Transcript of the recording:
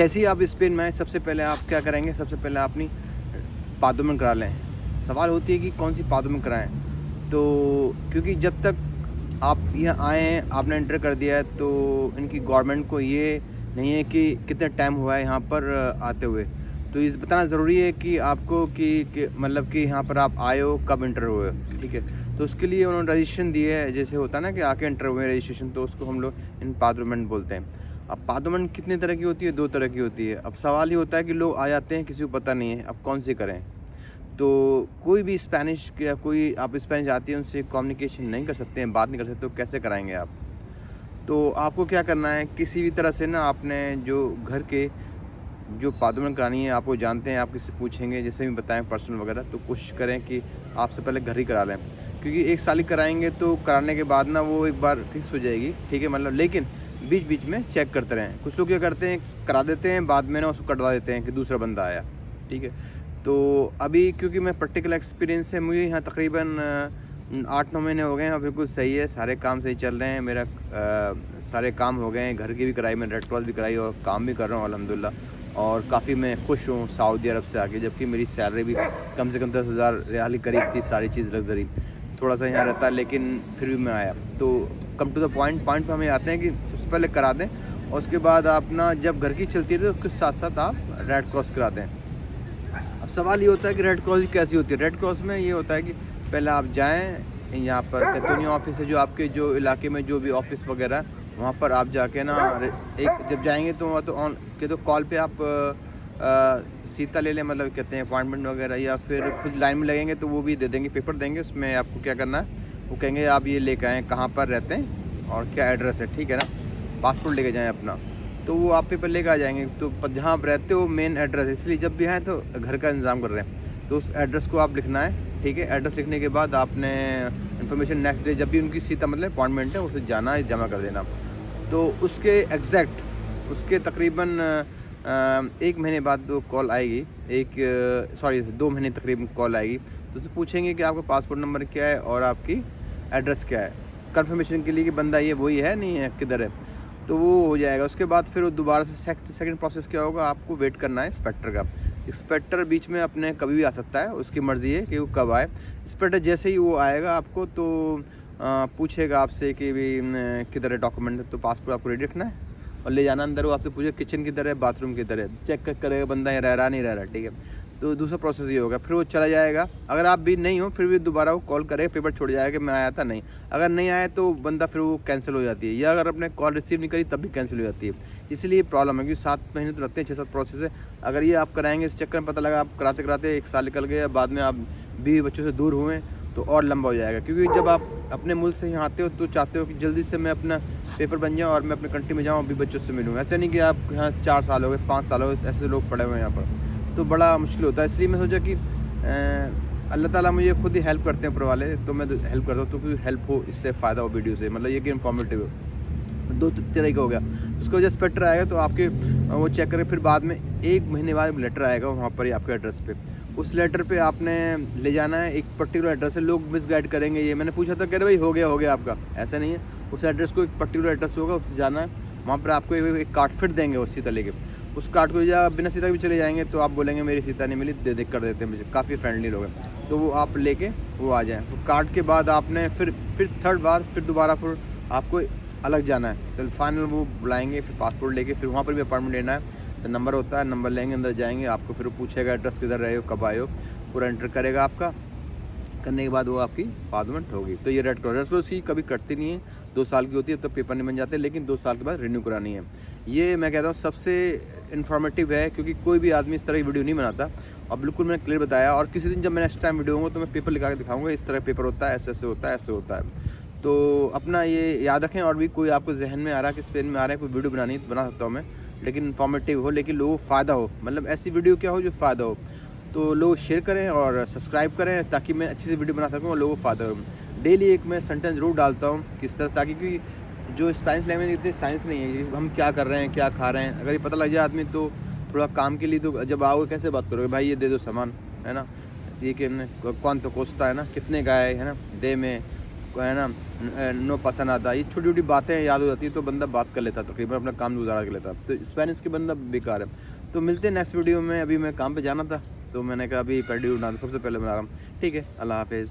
जैसे ही आप स्पेन में आए, सबसे पहले आप क्या करेंगे, सबसे पहले अपनी पादुमन करा लें। सवाल होती है कि कौन सी पादुमन कराएं, तो क्योंकि जब तक आप यहाँ आए हैं, आपने एंटर कर दिया है, तो इनकी गवर्नमेंट को ये नहीं है कि कितना टाइम हुआ है यहाँ पर आते हुए। तो ये बताना ज़रूरी है कि आपको कि मतलब कि यहाँ पर आप आए हो, कब एंटर हुए हो, ठीक है। तो उसके लिए उन्होंने रजिस्ट्रेशन दिए है, जैसे होता है ना कि आके एंटर हुए रजिस्ट्रेशन, तो उसको हम लोग इन पादुमन बोलते हैं। अब पादुमन कितने तरह की होती है? 2 तरह की होती है। अब सवाल ये होता है कि लोग आ जाते हैं, किसी को पता नहीं है, अब कौन सी करें। तो कोई भी स्पेनिश या कोई आप स्पेनिश आती है, उनसे कम्युनिकेशन नहीं कर सकते हैं, बात नहीं कर सकते, तो कैसे कराएंगे आप? तो आपको क्या करना है, किसी भी तरह से ना आपने जो घर के जो पादुमन करानी है, आपको जानते हैं, आप किससे पूछेंगे, जैसे भी बताएं पर्सनल वगैरह, तो कोशिश करें कि आपसे पहले घर ही करा लें, क्योंकि 1 साल ही कराएंगे तो कराने के बाद ना वो एक बार फिक्स हो जाएगी, ठीक है। मतलब लेकिन बीच बीच में चेक करते रहें। कुछ लोग क्या करते हैं, करा देते हैं, बाद में ना उसको कटवा देते हैं कि दूसरा बंदा आया, ठीक है। तो अभी क्योंकि मैं प्रैक्टिकल एक्सपीरियंस है, मुझे यहाँ तकरीबन 8-9 महीने हो गए हैं और बिल्कुल सही है, सारे काम सही चल रहे हैं। मेरा सारे काम हो गए हैं, घर की भी कराई, मैंने रेड क्रॉस भी कराई और काम भी कर रहा हूँ अल्हम्दुलिल्लाह। और काफ़ी मैं खुश हूँ सऊदी अरब से आके, जबकि मेरी सैलरी भी कम से कम 10,000 रियाल ही करीब थी, सारी चीज़ लग्जरी। थोड़ा सा यहाँ रहता, लेकिन फिर भी मैं आया। तो कम टू द पॉइंट पे हमें आते हैं कि सबसे पहले करा दें, और उसके बाद आप ना जब घर की चलती है तो उसके साथ साथ आप रेड क्रॉस करा दें। अब सवाल ये होता है कि रेड क्रॉस कैसी होती है? रेड क्रॉस में ये होता है कि पहले आप जाएँ, यहाँ पर कैतोनिया ऑफिस है, जो आपके जो इलाके में जो भी ऑफिस वगैरह है, वहाँ पर आप जाके ना एक जब जाएंगे तो वहाँ तो ऑन के तो कॉल पे आप सीता ले लें, मतलब कहते हैं अपॉइंटमेंट वगैरह, या फिर खुद लाइन में लगेंगे तो वो भी दे देंगे, पेपर देंगे, उसमें आपको क्या करना है, वो कहेंगे आप ये लेकर आएँ, कहाँ पर रहते हैं और क्या एड्रेस है, ठीक है ना। पासपोर्ट लेके जाएँ अपना, तो वो आप पेपर लेकर आ जाएंगे। तो जहाँ आप रहते हो मेन एड्रेस, इसलिए जब भी आए तो घर का इंतज़ाम कर रहे हैं, तो उस एड्रेस को आप लिखना है, ठीक है। एड्रेस लिखने के बाद आपने इन्फॉर्मेशन नेक्स्ट डे जब भी उनकी सीता मतलब अपॉइंटमेंट है, उसे जाना है, जमा कर देना। तो उसके एग्जैक्ट उसके तकरीबन 1 महीने बाद वो कॉल आएगी, 2 महीने तकरीबन कॉल आएगी। तो उससे पूछेंगे कि आपका पासपोर्ट नंबर क्या है और आपकी एड्रेस क्या है, कंफर्मेशन के लिए कि बंदा ये वही है, नहीं है, किधर है। तो वो हो जाएगा। उसके बाद फिर वो दोबारा से सेकंड प्रोसेस क्या होगा, आपको वेट करना है इंस्पेक्टर का। इंस्पेक्टर बीच में अपने कभी भी आ सकता है, उसकी मर्ज़ी है कि वो कब आए। इंस्पेक्टर जैसे ही वो आएगा आपको तो पूछेगा आपसे कि भी किधर है डॉक्यूमेंट, तो पासपोर्ट आपको रेडी रखना है और ले जाना अंदर। वो आपसे पूछे किचन किधर है, बाथरूम किधर है, चेक करेगा बंदा यहाँ रह रहा नहीं रह रहा, ठीक है। तो दूसरा प्रोसेस ये होगा, फिर वो चला जाएगा। अगर आप भी नहीं हो फिर भी दोबारा वो कॉल करेगा, पेपर छोड़ जाएगा कि मैं आया था नहीं। अगर नहीं आया तो बंदा फिर वो कैंसिल हो जाती है, या अगर आपने कॉल रिसीव नहीं करी तब भी कैंसिल हो जाती है। इसलिए प्रॉब्लम है, क्योंकि 7 महीने तो लगते हैं, 6-7 प्रोसेस है। अगर ये आप कराएंगे, इस चक्कर में पता लगा आप कराते कराते 1 साल निकल गया, बाद में आप बीवी बच्चों से दूर हुए, तो और लंबा हो जाएगा। क्योंकि जब आप अपने मुल्क से यहाँ आते हो तो चाहते हो कि जल्दी से मैं अपना पेपर बन जाऊँ और मैं अपने कंट्री में जाऊँ, अभी बच्चों से मिलूँ। ऐसे नहीं कि आप यहाँ 4 साल हो गए, 5 साल हो गए, ऐसे लोग पड़े हुए हैं यहाँ पर, तो बड़ा मुश्किल होता है। इसलिए मैं सोचा कि अल्लाह ताला मुझे खुद ही हेल्प करते हैं ऊपर वाले, तो मैं हेल्प करता हूँ, तो कोई हेल्प हो, इससे फ़ायदा हो वीडियो से, मतलब ये कि इन्फॉर्मेटिव हो। 2 तरह का हो गया। उसके वजह इंस्पेक्टर आएगा तो आपके वो चेक करें, फिर बाद में 1 महीने बाद लेटर आएगा वहाँ पर ही आपके एड्रेस पे। उस लेटर पे आपने ले जाना है, एक पर्टिकुलर एड्रेस है। लोग मिसगाइड करेंगे, ये मैंने पूछा था, कह रहे भाई हो गया आपका, ऐसा नहीं है। उस एड्रेस को, एक पर्टिकुलर एड्रेस होगा, उससे जाना है, वहाँ पर आपको एक कार्ड फिर देंगे और सीता लेके। उस कार्ड को या बिना सीता भी चले जाएंगे तो आप बोलेंगे मेरी सीता नहीं मिली, दे कर देते हैं मुझे, काफ़ी फ्रेंडली लोग हैं, तो वो आप लेके वो आ जाएँ। तो कार्ड के बाद आपने फिर थर्ड बार फिर दोबारा फिर आपको अलग जाना है, तो फाइनल वो बुलाएंगे, फिर पासपोर्ट लेके फिर वहाँ पर भी अपॉइंटमेंट लेना है। तो नंबर होता है, नंबर लेंगे, अंदर जाएंगे, आपको फिर वो पूछेगा एड्रेस किधर रहे हो, कब आए हो, पूरा एंटर करेगा आपका। करने के बाद वो आपकी पासपोर्ट होगी। तो ये रेड क्रॉस की कभी कटती नहीं है, 2 साल की होती है, तो पेपर नहीं बन जाते, लेकिन 2 साल के बाद रिन्यू करानी है। ये मैं कहता हूँ सबसे इन्फॉर्मेटिव है, क्योंकि कोई भी आदमी इस तरह की वीडियो नहीं बनाता, और बिल्कुल मैंने क्लियर बताया। और किसी दिन जब मैं नेक्स्ट टाइम वीडियो होंगे तो मैं पेपर लिखा के दिखाऊंगा, इस तरह पेपर होता है, ऐसे होता है, ऐसे होता है। तो अपना ये याद रखें। और भी कोई आपको जहन में आ रहा है कि स्पेन में आ रहा है, कोई वीडियो बनानी है तो बना सकता हूँ मैं, लेकिन इन्फॉर्मेटिव हो, लेकिन लोगों को फ़ायदा हो, मतलब ऐसी वीडियो क्या हो जो फ़ायदा हो। तो लोग शेयर करें और सब्सक्राइब करें, ताकि मैं अच्छी सी वीडियो बना सकूँ और लोगों को फ़ायदा हो। डेली एक मैं सेंटेंस ज़रूर डालता हूँ किस तरह, ताकि क्योंकि जो स्पेनिश लैंग्वेज इतनी साइंस नहीं है, हम क्या कर रहे हैं, क्या खा रहे हैं, अगर ये पता लग जाए आदमी तो थोड़ा काम के लिए, तो जब आओगे कैसे बात करोगे, भाई ये दे दो सामान, है ना, ये कि कौन तो कोस्ता है ना, कितने का है ना, दे में, है ना नो पसंद आता, ये छोटी छोटी बातें याद हो जाती है तो बंदा बात कर लेता, तकरीबन अपना काम गुजारा कर लेता। तो स्पेनिश के बंदा बेकार है। तो मिलते हैं नेक्स्ट वीडियो में। अभी मैं काम पे जाना था तो मैंने कहा अभी पेडी उठा दो, सबसे पहले बना रहा हूँ। ठीक है, अल्लाह हाफिज़।